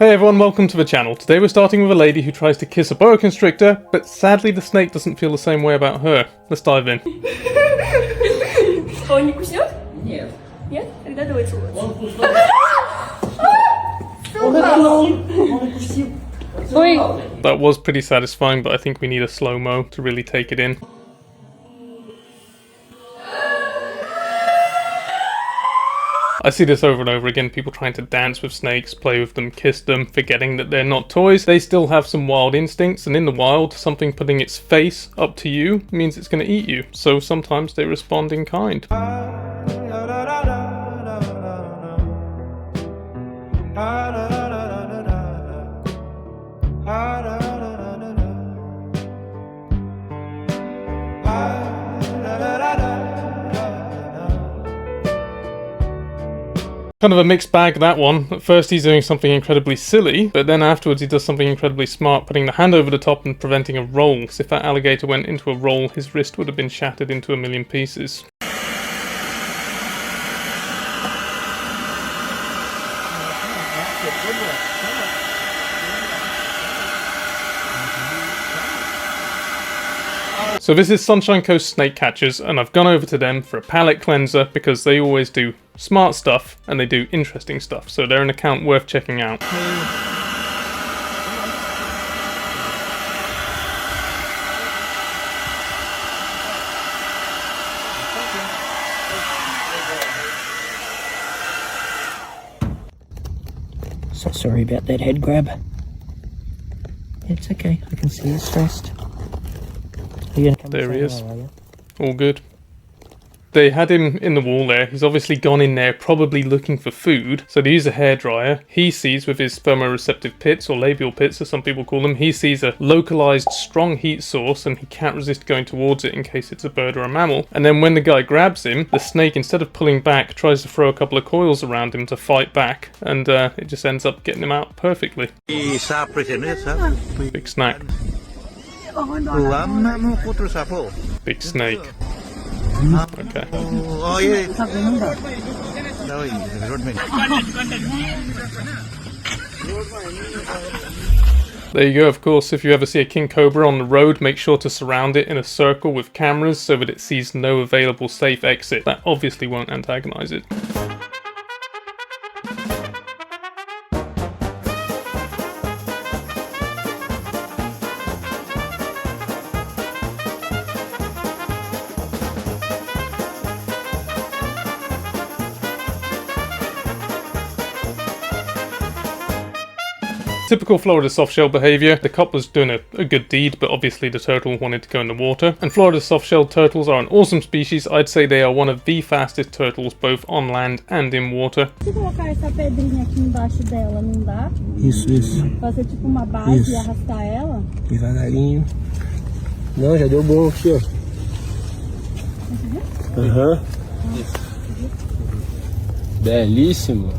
Hey everyone, welcome to the channel. Today we're starting with a lady who tries to kiss a boa constrictor, but sadly the snake doesn't feel the same way about her. Let's dive in. Он не кусил? Нет. Нет? Тогда давай целоваться. Он кусал. Он кусил. Ой. That was pretty satisfying, but I think we need a slow-mo to really take it in. I see this over and over again, people trying to dance with snakes, play with them, kiss them, forgetting that they're not toys. They still have some wild instincts, and in the wild, something putting its face up to you means it's going to eat you. So sometimes they respond in kind. Kind of a mixed bag, that one. At first he's doing something incredibly silly, but then afterwards he does something incredibly smart, putting the hand over the top and preventing a roll. Because if that alligator went into a roll, his wrist would have been shattered into a million pieces. So this is Sunshine Coast Snake Catchers, and I've gone over to them for a palate cleanser because they always do smart stuff and they do interesting stuff, so they're an account worth checking out. So sorry about that head grab. It's okay, I can see you're stressed. Are you gonna come There he is. are you? All good. They had him in the wall there. He's obviously gone in there probably looking for food. So they use a hairdryer. He sees with his thermoreceptive pits, or labial pits as some people call them, he sees a localized strong heat source and he can't resist going towards it in case it's a bird or a mammal. And then when the guy grabs him, the snake, instead of pulling back, tries to throw a couple of coils around him to fight back. And it just ends up getting him out perfectly. Big snack. Big snake. Okay. There you go. Of course, if you ever see a king cobra on the road, make sure to surround it in a circle with cameras so that it sees no available safe exit. That obviously won't antagonize it. Typical Florida softshell behaviour. The cop was doing a good deed, but obviously the turtle wanted to go in the water. And Florida softshell turtles are an awesome species. I'd say they are one of the fastest turtles, both on land and in water. Se colocar essa pedrinha aqui embaixo dela, não dá? Isso. Fazer tipo uma base Isso. e arrastar ela? Devagarinho. Não, já deu bom aqui, ó. Aham. Belíssimo.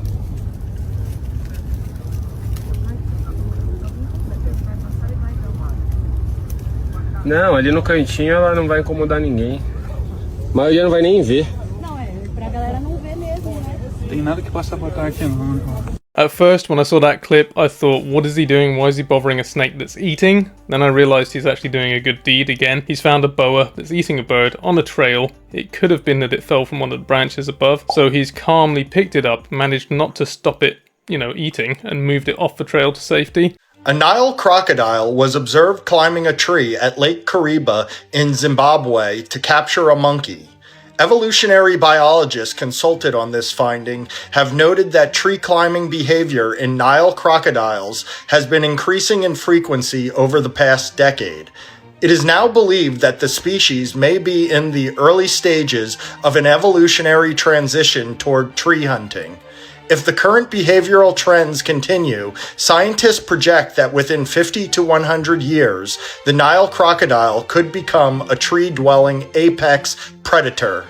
Não, ali no cantinho ela não vai incomodar ninguém. A maioria não vai nem ver. Não, pra galera não ver mesmo, né? Tem nada que possa botar aqui não. At first, when I saw that clip, I thought, what is he doing? Why is he bothering a snake that's eating? Then I realized he's actually doing a good deed again. He's found a boa that's eating a bird on a trail. It could have been that it fell from one of the branches above. So he's calmly picked it up, managed not to stop it, eating, and moved it off the trail to safety. A Nile crocodile was observed climbing a tree at Lake Kariba in Zimbabwe to capture a monkey. Evolutionary biologists consulted on this finding have noted that tree climbing behavior in Nile crocodiles has been increasing in frequency over the past decade. It is now believed that the species may be in the early stages of an evolutionary transition toward tree hunting. If the current behavioral trends continue, scientists project that within 50 to 100 years, the Nile crocodile could become a tree-dwelling apex predator.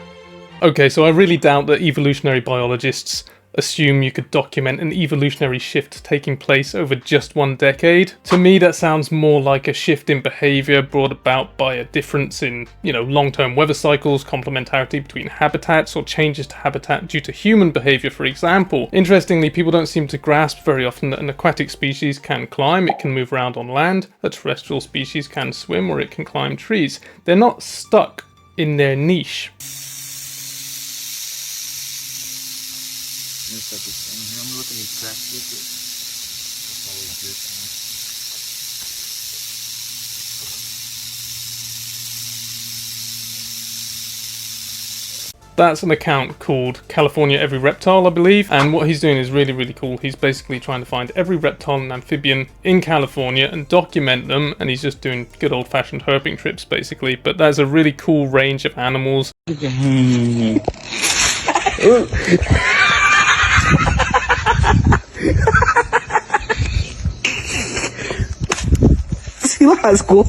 Okay, so I really doubt that evolutionary biologists assume you could document an evolutionary shift taking place over just 1 decade. To me, that sounds more like a shift in behaviour brought about by a difference in, long-term weather cycles, complementarity between habitats, or changes to habitat due to human behaviour, for example. Interestingly, people don't seem to grasp very often that an aquatic species can climb, it can move around on land, a terrestrial species can swim, or it can climb trees. They're not stuck in their niche. I'm looking at cracks with it. That's always good. That's an account called California Every Reptile, I believe, and what he's doing is really, really cool. He's basically trying to find every reptile and amphibian in California and document them, and he's just doing good old-fashioned herping trips, basically. But that's a really cool range of animals. Se lascou.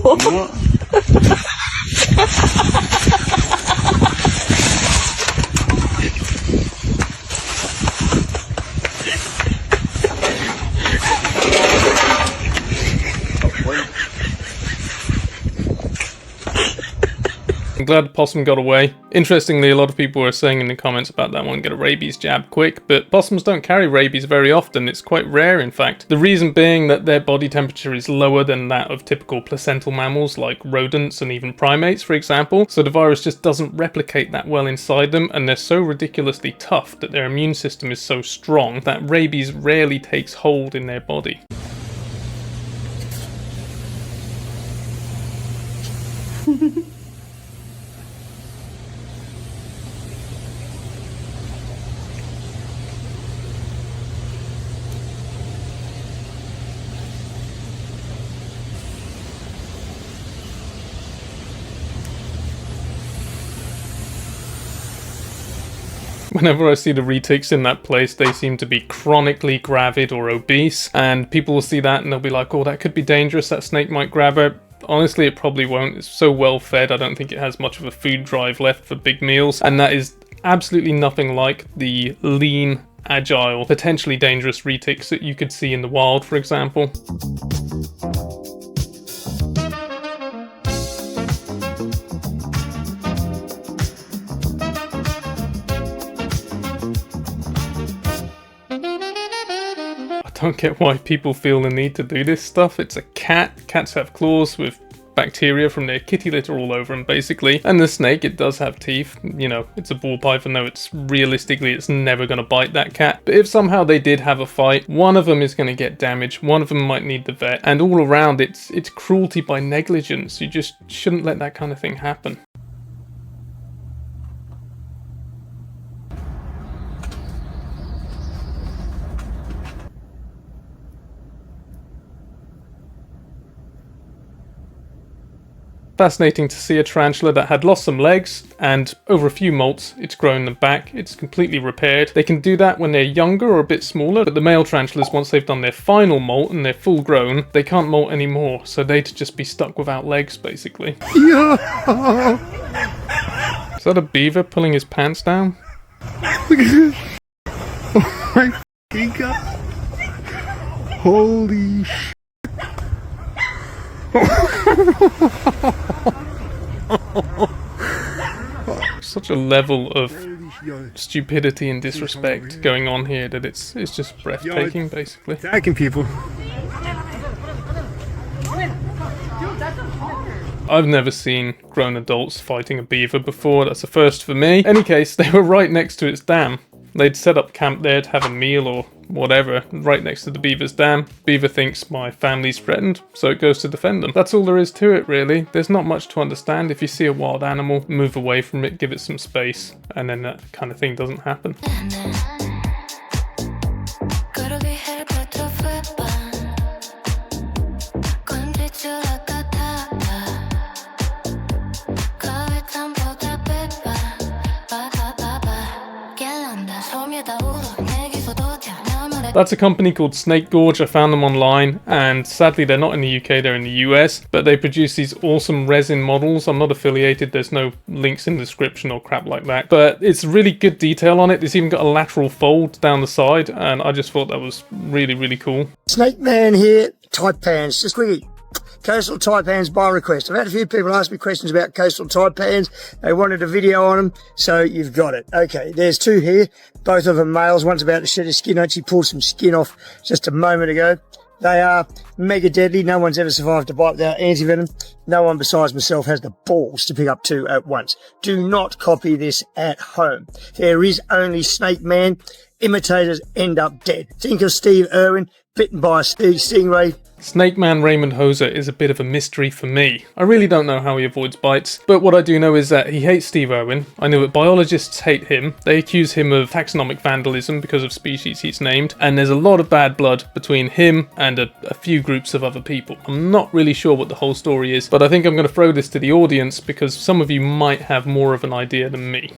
I'm glad the possum got away. Interestingly, a lot of people were saying in the comments about that one, get a rabies jab quick, but possums don't carry rabies very often. It's quite rare, in fact. The reason being that their body temperature is lower than that of typical placental mammals like rodents and even primates, for example, so the virus just doesn't replicate that well inside them, and they're so ridiculously tough that their immune system is so strong that rabies rarely takes hold in their body. Whenever I see the retics in that place, they seem to be chronically gravid or obese, and people will see that and they'll be like, oh, that could be dangerous, that snake might grab her. Honestly, it probably won't. It's so well fed, I don't think it has much of a food drive left for big meals, and that is absolutely nothing like the lean, agile, potentially dangerous retics that you could see in the wild, for example. I don't get why people feel the need to do this stuff. It's a cat. Cats have claws with bacteria from their kitty litter all over them, basically. And the snake, it does have teeth. It's a ball python, though it's never going to bite that cat. But if somehow they did have a fight, one of them is going to get damaged, one of them might need the vet, and all around it's cruelty by negligence. You just shouldn't let that kind of thing happen. Fascinating to see a tarantula that had lost some legs, and over a few molts it's grown them back. It's completely repaired. They can do that when they're younger or a bit smaller, but the male tarantulas, once they've done their final molt and they're full grown, they can't molt anymore, so they'd just be stuck without legs, basically. Yeah. Is that a beaver pulling his pants down? Look at this. Oh my god. Holy sh. Such a level of stupidity and disrespect going on here that it's just breathtaking, basically. Attacking people. I've never seen grown adults fighting a beaver before. That's a first for me. Any case, they were right next to its dam. They'd set up camp there to have a meal or whatever, right next to the beaver's dam. Beaver thinks my family's threatened, so it goes to defend them. That's all there is to it, really. There's not much to understand. If you see a wild animal, move away from it, give it some space, and then that kind of thing doesn't happen. That's a company called Snake Gorge. I found them online, and sadly they're not in the UK, they're in the US, but they produce these awesome resin models. I'm not affiliated, there's no links in the description or crap like that, but it's really good detail on it. It's even got a lateral fold down the side, and I just thought that was really, really cool. Snake Man here, taipans, just quickly. Coastal taipans by request. I've had a few people ask me questions about coastal taipans. They wanted a video on them, so you've got it. Okay, there's two here, both of them males. One's about to shed his skin. I actually pulled some skin off just a moment ago. They are mega deadly. No one's ever survived a bite without anti-venom. No one besides myself has the balls to pick up two at once. Do not copy this at home. There is only Snake Man. Imitators end up dead. Think of Steve Irwin bitten by a stingray. Snake Man Raymond Hoser is a bit of a mystery for me. I really don't know how he avoids bites, but what I do know is that he hates Steve Irwin. I know that biologists hate him. They accuse him of taxonomic vandalism because of species he's named, and there's a lot of bad blood between him and a few groups of other people. I'm not really sure what the whole story is, but I think I'm going to throw this to the audience because some of you might have more of an idea than me.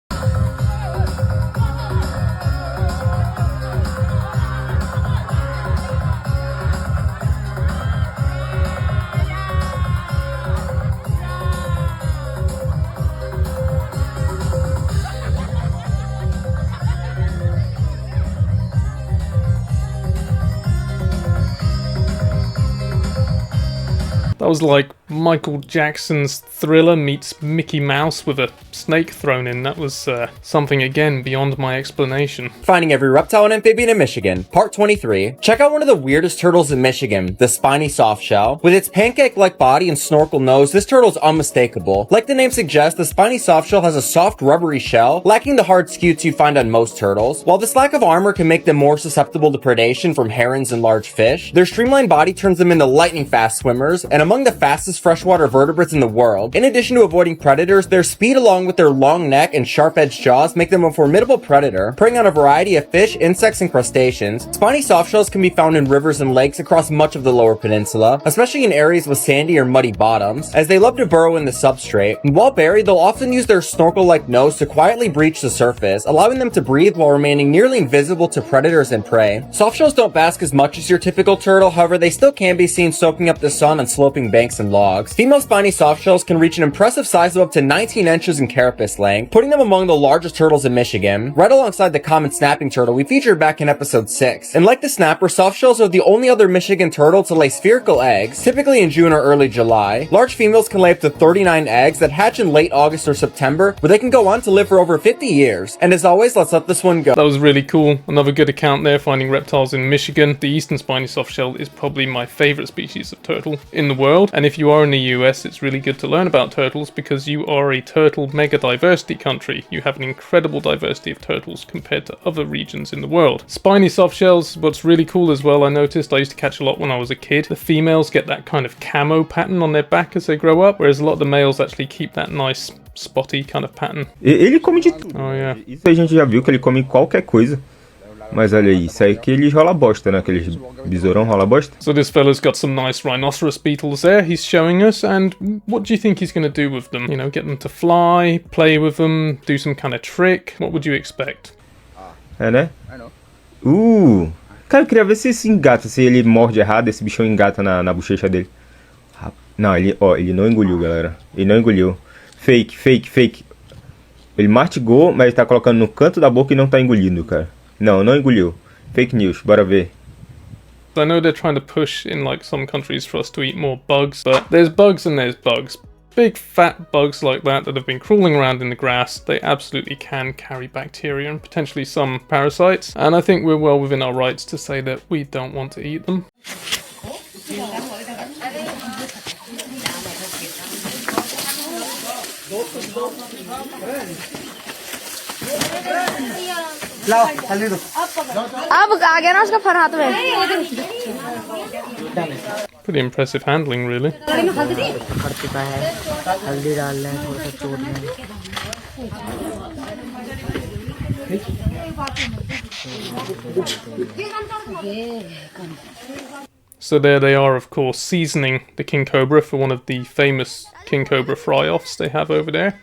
That was like Michael Jackson's Thriller meets Mickey Mouse with a snake thrown in. That was something, again, beyond my explanation. Finding every reptile and amphibian in Michigan, part 23. Check out one of the weirdest turtles in Michigan, the spiny softshell. With its pancake-like body and snorkel nose, this turtle is unmistakable. Like the name suggests, the spiny softshell has a soft, rubbery shell, lacking the hard scutes you find on most turtles. While this lack of armor can make them more susceptible to predation from herons and large fish, their streamlined body turns them into lightning-fast swimmers, and among the fastest freshwater vertebrates in the world. In addition to avoiding predators, their speed along with their long neck and sharp-edged jaws make them a formidable predator, preying on a variety of fish, insects, and crustaceans. Spiny softshells can be found in rivers and lakes across much of the lower peninsula, especially in areas with sandy or muddy bottoms, as they love to burrow in the substrate. And while buried, they'll often use their snorkel-like nose to quietly breach the surface, allowing them to breathe while remaining nearly invisible to predators and prey. Softshells don't bask as much as your typical turtle, however, they still can be seen soaking up the sun on sloping banks and logs. Female spiny softshells can reach an impressive size of up to 19 inches in carapace length, putting them among the largest turtles in Michigan, right alongside the common snapping turtle we featured back in episode 6. And like the snapper, softshells are the only other Michigan turtle to lay spherical eggs, typically in June or early July. Large females can lay up to 39 eggs that hatch in late August or September, but they can go on to live for over 50 years. And as always, let's let this one go. That was really cool. Another good account there, finding reptiles in Michigan. The eastern spiny softshell is probably my favourite species of turtle in the world, and if you are in the US, it's really good to learn about turtles because you are a turtle mega diversity country. You have an incredible diversity of turtles compared to other regions in the world. Spiny softshells, what's really cool as well, I noticed, I used to catch a lot when I was a kid. The females get that kind of camo pattern on their back as they grow up, whereas a lot of the males actually keep that nice spotty kind of pattern. Ele come de tudo. Oh, yeah. Isso a gente já viu que ele come qualquer coisa. Mas olha aí, isso aí que eles rola bosta, né? Aqueles besourão rola bosta. So this fella's got some nice rhinoceros beetles there he's showing us, and what do you think he's going to do with them? You know, get them to fly, play with them, do some kind of trick? What would you expect? É, né? Cara, eu queria ver se esse engata, se ele morde errado, esse bichão engata na bochecha dele. Não, ele não engoliu, galera. Ele não engoliu. Fake. Ele mastigou, mas ele tá colocando no canto da boca e não tá engolindo, cara. Não engoliu. Fake news, bora ver. I know they're trying to push in like some countries for us to eat more bugs, but there's bugs and there's bugs. Big fat bugs like that have been crawling around in the grass, they absolutely can carry bacteria and potentially some parasites, and I think we're well within our rights to say that we don't want to eat them. Pretty impressive handling, really. So there they are, of course, seasoning the king cobra for one of the famous king cobra fry-offs they have over there.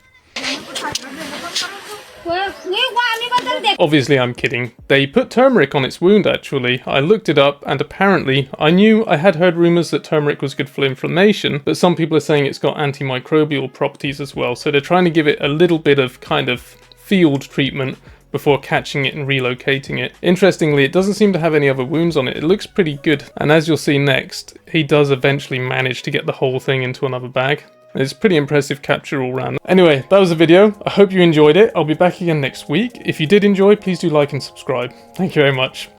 Obviously I'm kidding. They put turmeric on its wound actually. I looked it up and apparently I had heard rumours that turmeric was good for inflammation, but some people are saying it's got antimicrobial properties as well, so they're trying to give it a little bit of kind of field treatment before catching it and relocating it. Interestingly, it doesn't seem to have any other wounds on it. It looks pretty good, and as you'll see next, he does eventually manage to get the whole thing into another bag. It's pretty impressive capture all round. Anyway, that was the video. I hope you enjoyed it. I'll be back again next week. If you did enjoy, please do like and subscribe. Thank you very much.